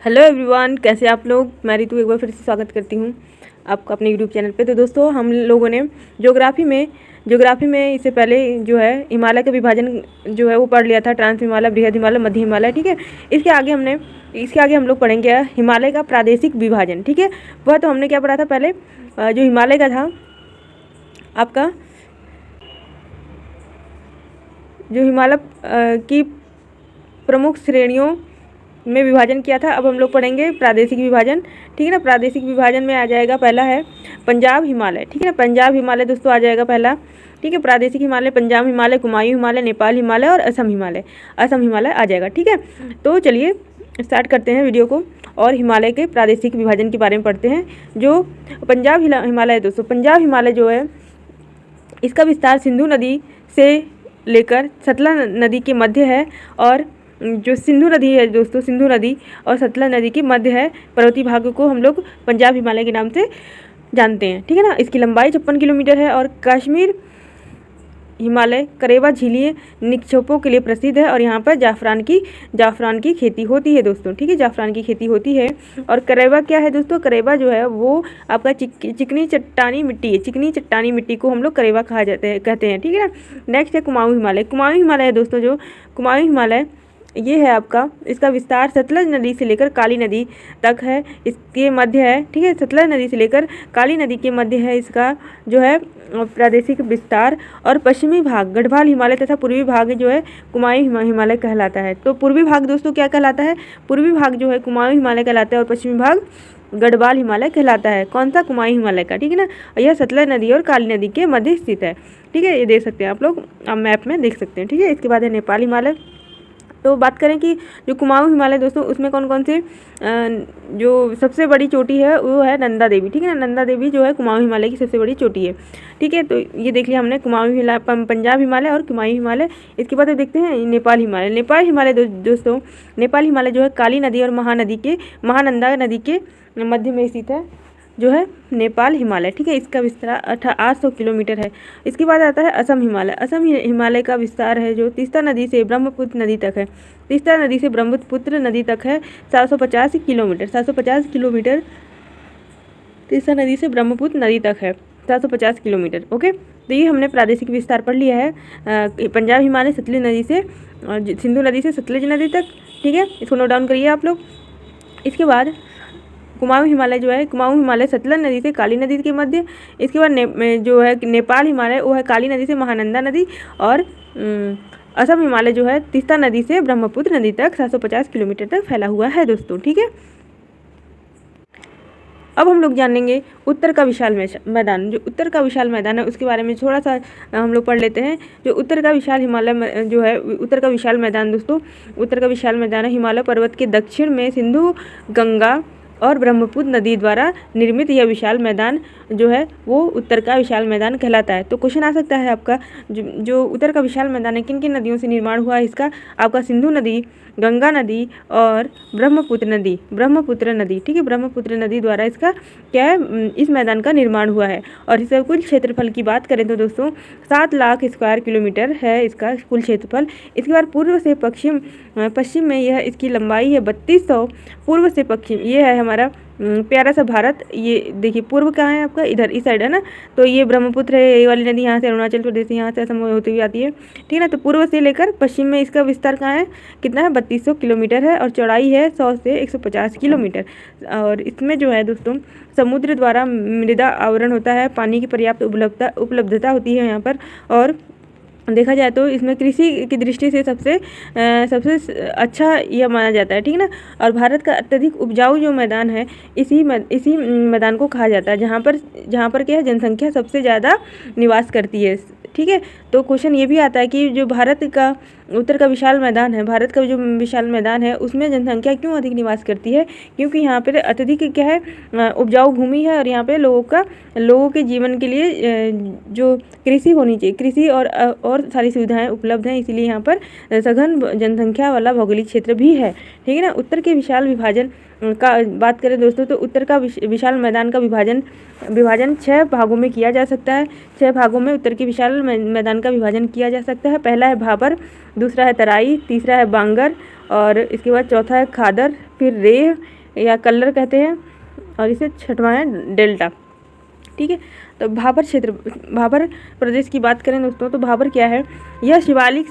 Hello everyone, कैसे आप लोग। मैं रितु एक बार फिर से स्वागत करती हूँ आपका अपने यूट्यूब चैनल पे। तो दोस्तों, हम लोगों ने ज्योग्राफी में इससे पहले जो है हिमालय का विभाजन जो है वो पढ़ लिया था। ट्रांस हिमालय, बृहद हिमालय, मध्य हिमालय। ठीक है, इसके आगे हम लोग पढ़ेंगे हिमालय का प्रादेशिक विभाजन। ठीक है, वह तो हमने क्या पढ़ा था पहले, जो हिमालय का था आपका, जो हिमालय की प्रमुख श्रेणियों में विभाजन किया था। अब हम लोग पढ़ेंगे प्रादेशिक विभाजन। ठीक है ना, प्रादेशिक विभाजन में आ जाएगा पहला है पंजाब हिमालय। ठीक है ना, पंजाब हिमालय दोस्तों आ जाएगा पहला। ठीक है, प्रादेशिक हिमालय पंजाब हिमालय, कुमायूं हिमालय, नेपाल हिमालय और असम हिमालय आ जाएगा। ठीक है, तो चलिए स्टार्ट करते हैं वीडियो को और हिमालय के प्रादेशिक विभाजन के बारे में पढ़ते हैं। जो पंजाब हिमालय है दोस्तों, पंजाब हिमालय जो है इसका विस्तार सिंधु नदी से लेकर सतलज नदी के मध्य है। और जो सिंधु नदी है दोस्तों, सिंधु नदी और सतलज नदी के मध्य है। पर्वतीय भाग को हम लोग पंजाब हिमालय के नाम से जानते हैं। ठीक है ना, इसकी लंबाई 56 किलोमीटर है और कश्मीर हिमालय करेवा झीलीय निक्षेपों के लिए प्रसिद्ध है। और यहाँ पर जाफरान की खेती होती है दोस्तों। ठीक है, जाफरान की खेती होती है। और करेवा क्या है दोस्तों, करेवा जो है वो आपका चिकनी चट्टानी मिट्टी है। चिकनी चट्टानी मिट्टी को हम लोग करेवा कहते हैं। ठीक है ना, नेक्स्ट है कुमाऊं हिमालय। कुमाऊं हिमालय है दोस्तों, जो कुमाऊं हिमालय ये है आपका, इसका विस्तार सतलज नदी से लेकर काली नदी तक है, इसके मध्य है। ठीक है, सतलज नदी से लेकर काली नदी के मध्य है इसका जो है प्रादेशिक विस्तार। और पश्चिमी भाग गढ़वाल हिमालय तथा पूर्वी भाग जो है कुमाऊं हिमालय कहलाता है। तो पूर्वी भाग दोस्तों क्या कहलाता है, पूर्वी भाग जो है कुमाऊं हिमालय कहलाता है और पश्चिमी भाग गढ़वाल हिमालय कहलाता है। कौन सा, कुमाऊं हिमालय का। ठीक है ना, यह सतलज नदी और काली नदी के मध्य स्थित है। ठीक है, ये देख सकते हैं आप लोग, आप मैप में देख सकते हैं। ठीक है, इसके बाद है नेपाल हिमालय। तो बात करें कि जो कुमाऊं हिमालय दोस्तों, उसमें कौन कौन से जो सबसे बड़ी चोटी है वो है नंदा देवी। ठीक है ना, नंदा देवी जो है कुमाऊं हिमालय की सबसे बड़ी चोटी है। ठीक है, तो ये देख लिया हमने कुमाऊं हिमालय, पंजाब हिमालय और कुमाऊं हिमालय। इसके बाद देखते हैं नेपाल हिमालय। नेपाल हिमालय दोस्तों, नेपाल हिमालय जो है काली नदी और महानंदा नदी के मध्य में स्थित है, जो है नेपाल हिमालय। ठीक है, इसका विस्तार 800 किलोमीटर है। इसके बाद आता है असम हिमालय। असम हिमालय का विस्तार है जो तीस्ता नदी से ब्रह्मपुत्र नदी तक है। तीस्ता नदी से ब्रह्मपुत्र नदी तक है 750 किलोमीटर। 750 किलोमीटर तीस्ता नदी से ब्रह्मपुत्र नदी तक है, 750 किलोमीटर। ओके, तो ये हमने प्रादेशिक विस्तार पढ़ लिया है। पंजाब हिमालय सतलज नदी से सिंधु नदी से सतलज नदी तक। ठीक है, इसको नोट डाउन करिए आप लोग। इसके बाद कुमाऊं हिमालय जो है, कुमाऊं हिमालय सतलज नदी से काली नदी के मध्य। इसके बाद जो है नेपाल हिमालय वो है काली नदी से महानंदा नदी। और असम हिमालय जो है तीस्ता नदी से ब्रह्मपुत्र नदी तक 750 किलोमीटर तक फैला हुआ है दोस्तों। ठीक है, अब हम लोग जानेंगे उत्तर का विशाल मैदान। जो उत्तर का विशाल मैदान है उसके बारे में थोड़ा सा हम लोग पढ़ लेते हैं। जो उत्तर का विशाल हिमालय जो है, उत्तर का विशाल मैदान दोस्तों, उत्तर का विशाल मैदान है हिमालय पर्वत के दक्षिण में सिंधु, गंगा और ब्रह्मपुत्र नदी द्वारा निर्मित यह विशाल मैदान जो है वो उत्तर का विशाल मैदान कहलाता है। तो क्वेश्चन आ सकता है आपका, जो उत्तर का विशाल मैदान है किन किन नदियों से निर्माण हुआ है इसका, आपका सिंधु नदी, गंगा नदी और ब्रह्मपुत्र नदी। ठीक है, ब्रह्मपुत्र नदी द्वारा इसका क्या है, इस मैदान का निर्माण हुआ है। और इसका कुल क्षेत्रफल की बात करें तो दोस्तों 7 लाख स्क्वायर किलोमीटर है इसका कुल क्षेत्रफल। इसके बाद पूर्व से पश्चिम में यह इसकी लंबाई है 3200। पूर्व से पश्चिम ये है हमारा प्यारा सा भारत। ये देखिए पूर्व कहाँ है आपका, इधर इस साइड है ना। तो ये ब्रह्मपुत्र है, ये वाली नदी यहाँ से अरुणाचल प्रदेश से यहाँ से असम होती हुई आती है। ठीक है ना, तो पूर्व से लेकर पश्चिम में इसका विस्तार कहाँ है, कितना है, 3200 किलोमीटर है। और चौड़ाई है 100 से 150 किलोमीटर। और इसमें जो है दोस्तों समुद्र द्वारा मृदा आवरण होता है, पानी की पर्याप्त उपलब्धता होती है यहाँ पर। और देखा जाए तो इसमें कृषि की दृष्टि से सबसे अच्छा यह माना जाता है। ठीक है ना, और भारत का अत्यधिक उपजाऊ जो मैदान है इसी मैदान को कहा जाता है, जहाँ पर क्या है, जनसंख्या सबसे ज़्यादा निवास करती है। ठीक है, तो क्वेश्चन ये भी आता है कि जो भारत का उत्तर का विशाल मैदान है, भारत का जो विशाल मैदान है उसमें जनसंख्या क्यों अधिक निवास करती है, क्योंकि यहाँ पर अत्यधिक क्या है, उपजाऊ भूमि है। और यहाँ पे लोगों के जीवन के लिए जो कृषि होनी चाहिए, कृषि और सारी सुविधाएं उपलब्ध हैं, इसीलिए यहाँ पर सघन जनसंख्या वाला भौगोलिक क्षेत्र भी है। ठीक है ना, उत्तर के विशाल विभाजन का बात करें दोस्तों तो उत्तर का विशाल मैदान का विभाजन 6 भागों में किया जा सकता है। 6 भागों में उत्तर के विशाल मैदान का विभाजन किया जा सकता है। पहला है भाबर, दूसरा है तराई, तीसरा है बांगर और इसके बाद चौथा है खादर, फिर रेह या कल्लर कहते हैं, और इसे छठवां है डेल्टा। ठीक है, तो भाबर क्षेत्र, भाबर प्रदेश की बात करें दोस्तों, तो भाबर क्या है? यह शिवालिक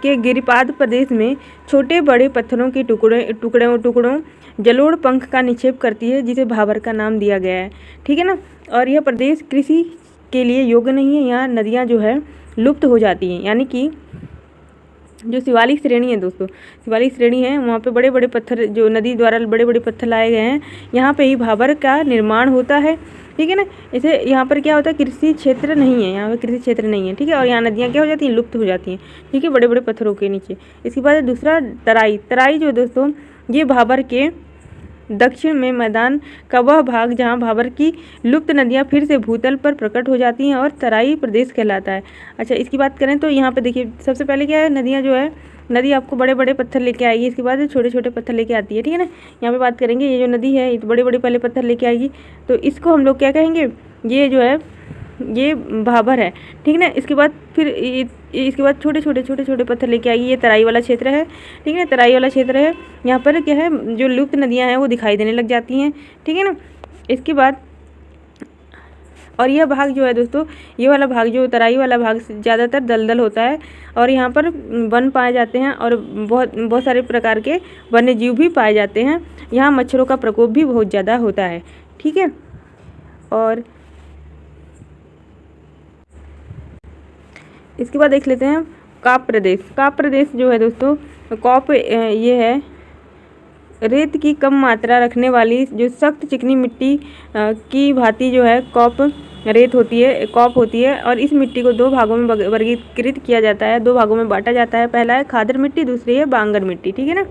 के गिरिपाद प्रदेश में छोटे बड़े पत्थरों के टुकड़ों जलोढ़ पंख का निक्षेप करती है, जिसे भाबर का नाम दिया गया है। ठीक है ना। और यह प्रदेश कृषि के लिए योग्य नहीं है, यहाँ नदियाँ जो है लुप्त हो जाती हैं, यानी कि जो शिवालिक श्रेणी है दोस्तों, शिवालिक श्रेणी है, वहाँ पे बड़े बड़े पत्थर, जो नदी द्वारा बड़े बड़े पत्थर लाए गए हैं, यहाँ पे ही भाबर का निर्माण होता है। ठीक है ना। इसे यहाँ पर क्या होता है, कृषि क्षेत्र नहीं है, यहाँ पे कृषि क्षेत्र नहीं है। ठीक है, और यहाँ नदियाँ क्या हो जाती हैं, लुप्त हो जाती हैं। ठीक है, बड़े बड़े पत्थरों के नीचे। इसके बाद दूसरा तराई। तराई जो है दोस्तों, ये भाबर के दक्षिण में मैदान का वह भाग जहाँ भाबर की लुप्त नदियाँ फिर से भूतल पर प्रकट हो जाती हैं और तराई प्रदेश कहलाता है। अच्छा, इसकी बात करें तो यहाँ पे देखिए, सबसे पहले क्या है, नदियाँ जो है, नदी आपको बड़े बड़े पत्थर लेके आएगी, इसके बाद छोटे छोटे पत्थर लेके आती है। ठीक है ना। यहाँ पे बात करेंगे, ये जो नदी है, ये तो बड़े बड़े पहले पत्थर लेके आएगी, तो इसको हम लोग क्या कहेंगे, ये जो है ये भाबर है। ठीक है ना। इसके बाद फिर इसके बाद छोटे छोटे पत्थर लेके आएगी, ये तराई वाला क्षेत्र है। ठीक है, तराई वाला क्षेत्र है। यहाँ पर क्या है, जो लुप्त नदियाँ हैं वो दिखाई देने लग जाती हैं। ठीक है ना। इसके बाद और यह भाग जो है दोस्तों, ये वाला भाग जो तराई वाला भाग ज़्यादातर दलदल होता है, और यहाँ पर वन पाए जाते हैं, और बहुत सारे प्रकार के वन्य जीव भी पाए जाते हैं। यहाँ मच्छरों का प्रकोप भी बहुत ज़्यादा होता है। ठीक है। और इसके बाद देख लेते हैं काप प्रदेश। काप प्रदेश जो है दोस्तों, कॉप ये है रेत की कम मात्रा रखने वाली जो सख्त चिकनी मिट्टी की भांति जो है कॉप रेत होती है, कॉप होती है। और इस मिट्टी को दो भागों में वर्गीकृत किया जाता है, दो भागों में बांटा जाता है। पहला है खादर मिट्टी, दूसरी है बांगर मिट्टी। ठीक है ना।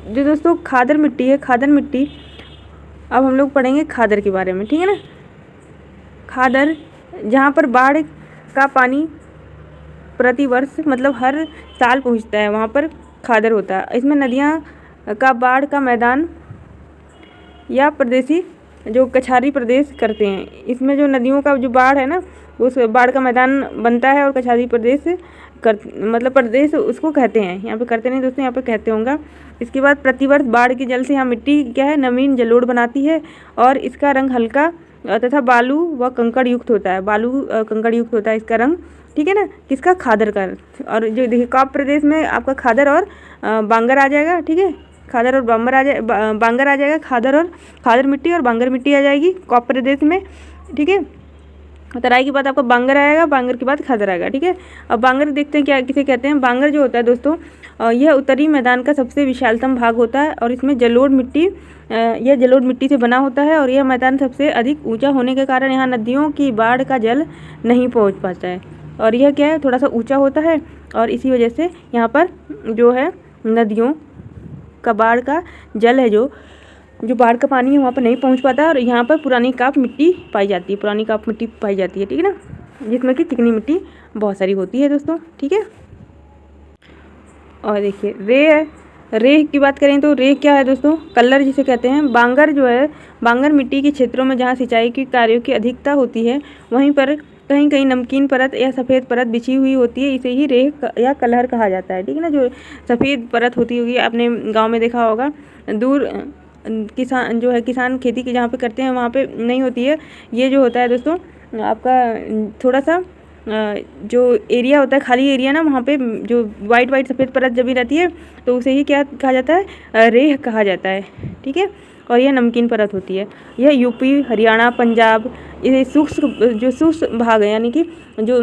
जो दोस्तों खादर मिट्टी है, खादर मिट्टी, अब हम लोग पढ़ेंगे खादर के बारे में। ठीक है ना। खादर जहाँ पर बाढ़ का पानी प्रतिवर्ष मतलब हर साल पहुँचता है, वहाँ पर खादर होता है। इसमें नदियाँ का बाढ़ का मैदान या प्रदेशी जो कछारी प्रदेश करते हैं। इसमें जो नदियों का जो बाढ़ है ना, उस बाढ़ का मैदान बनता है, और कछारी प्रदेश मतलब प्रदेश उसको कहते हैं। यहाँ पे करते नहीं दोस्तों, यहाँ पे कहते होंगे। इसके बाद प्रतिवर्ष बाढ़ के जल से यहाँ मिट्टी क्या है, नवीन जलोढ़ बनाती है, और इसका रंग हल्का तथा बालू व कंकड़ युक्त होता है, बालू कंकड़ युक्त होता है इसका रंग। ठीक है ना। किसका, खादर का। और जो देखिए काप प्रदेश में आपका खादर और बांगर आ जाएगा। ठीक है, खादर और बांगर आ जाएगा, खादर मिट्टी और बांगर मिट्टी आ जाएगी काप प्रदेश में। ठीक है। तराई के बाद आपका बांगर आएगा, बांगर के बाद खादर आएगा। ठीक है। अब बांगर देखते हैं क्या किसे कहते हैं। बांगर जो होता है दोस्तों, यह उत्तरी मैदान का सबसे विशालतम भाग होता है, और इसमें जलोढ़ मिट्टी, यह जलोढ़ मिट्टी से बना होता है, और यह मैदान सबसे अधिक ऊंचा होने के कारण यहाँ नदियों की बाढ़ का जल नहीं पहुँच पाता है। और यह क्या है, थोड़ा सा ऊंचा होता है, और इसी वजह से यहाँ पर जो है नदियों का बाढ़ का जल है, जो बाढ़ का पानी है वहाँ पर नहीं पहुँच पाता। और यहाँ पर पुरानी काप मिट्टी पाई जाती है, पुरानी काप मिट्टी पाई जाती है। ठीक है ना, जिसमें कि चिकनी मिट्टी बहुत सारी होती है दोस्तों। ठीक है। और देखिए रेह की बात करें तो रेह क्या है दोस्तों, कल्लर जिसे कहते हैं। बांगर जो है, बांगर मिट्टी के क्षेत्रों में जहाँ सिंचाई के कार्यों की अधिकता होती है, वहीं पर कहीं कहीं नमकीन परत या सफ़ेद परत बिछी हुई होती है, इसे ही रेह या कलहर कहा जाता है। ठीक है ना। जो सफ़ेद परत होती होगी, आपने गांव में देखा होगा, दूर किसान जो है, किसान खेती की जहाँ पे करते हैं वहाँ पे नहीं होती है। ये जो होता है दोस्तों आपका थोड़ा सा जो एरिया होता है, खाली एरिया ना, वहाँ पे जो वाइट सफ़ेद परत जमी रहती है, तो उसे ही क्या कहा जाता है, रेह कहा जाता है। ठीक है। और यह नमकीन परत होती है। यह यूपी, हरियाणा, पंजाब, ये शुष्क भाग है, यानी कि जो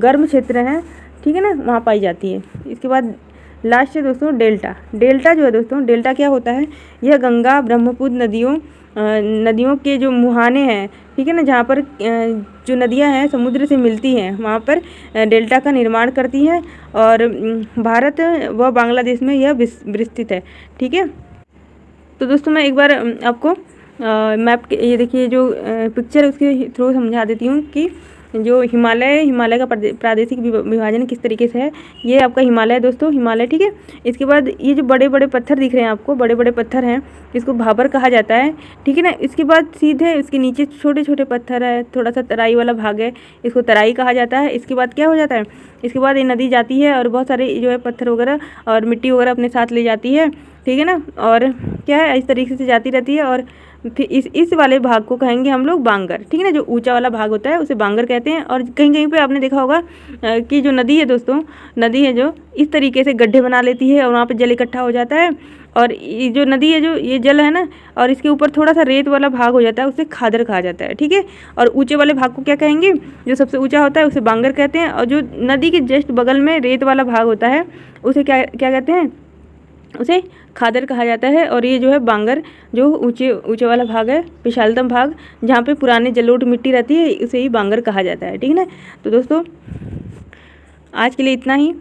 गर्म क्षेत्र हैं, ठीक है ना, वहाँ पाई जाती है। इसके बाद लास्ट है दोस्तों डेल्टा जो है दोस्तों, डेल्टा क्या होता है, यह गंगा ब्रह्मपुत्र नदियों के जो मुहाने हैं, ठीक है ना, जहाँ पर जो नदियाँ हैं समुद्र से मिलती हैं, वहाँ पर डेल्टा का निर्माण करती हैं, और भारत व बांग्लादेश में यह विस्तृत है। ठीक है। तो दोस्तों मैं एक बार आपको मैप के ये देखिए जो पिक्चर है उसके थ्रू समझा देती हूँ कि जो हिमालय का प्रादेशिक विभाजन किस तरीके से है। ये आपका हिमालय है दोस्तों, हिमालय, ठीक है। इसके बाद ये जो बड़े बड़े पत्थर दिख रहे हैं आपको, बड़े बड़े पत्थर हैं, इसको भाबर कहा जाता है, ठीक है ना। इसके बाद सीधे इसके नीचे छोटे छोटे पत्थर है, थोड़ा सा तराई वाला भाग है, इसको तराई कहा जाता है। इसके बाद क्या हो जाता है, इसके बाद ये नदी जाती है और बहुत सारे जो है पत्थर वगैरह और मिट्टी वगैरह अपने साथ ले जाती है, ठीक है ना। और क्या है, इस तरीके से जाती रहती है और फिर इस वाले भाग को कहेंगे हम लोग बांगर, ठीक है ना। जो ऊंचा वाला भाग होता है उसे बांगर कहते हैं। और कहीं कहीं पे आपने देखा होगा कि जो नदी है दोस्तों, नदी है जो इस तरीके से गड्ढे बना लेती है और वहाँ पे जल इकट्ठा हो जाता है। और ये जो नदी है, जो ये जल है ना, और इसके ऊपर थोड़ा सा रेत वाला भाग हो जाता है, उसे खादर कहा जाता है, ठीक है। और ऊंचे वाले भाग को क्या कहेंगे, जो सबसे ऊंचा होता है उसे बांगर कहते हैं। और जो नदी के जस्ट बगल में रेत वाला भाग होता है उसे क्या क्या कहते हैं, उसे खादर कहा जाता है। और ये जो है बांगर, जो ऊंचे वाला भाग है, विशालतम भाग, जहाँ पे पुराने जलोढ़ मिट्टी रहती है, उसे ही बांगर कहा जाता है, ठीक है ना। तो दोस्तों आज के लिए इतना ही।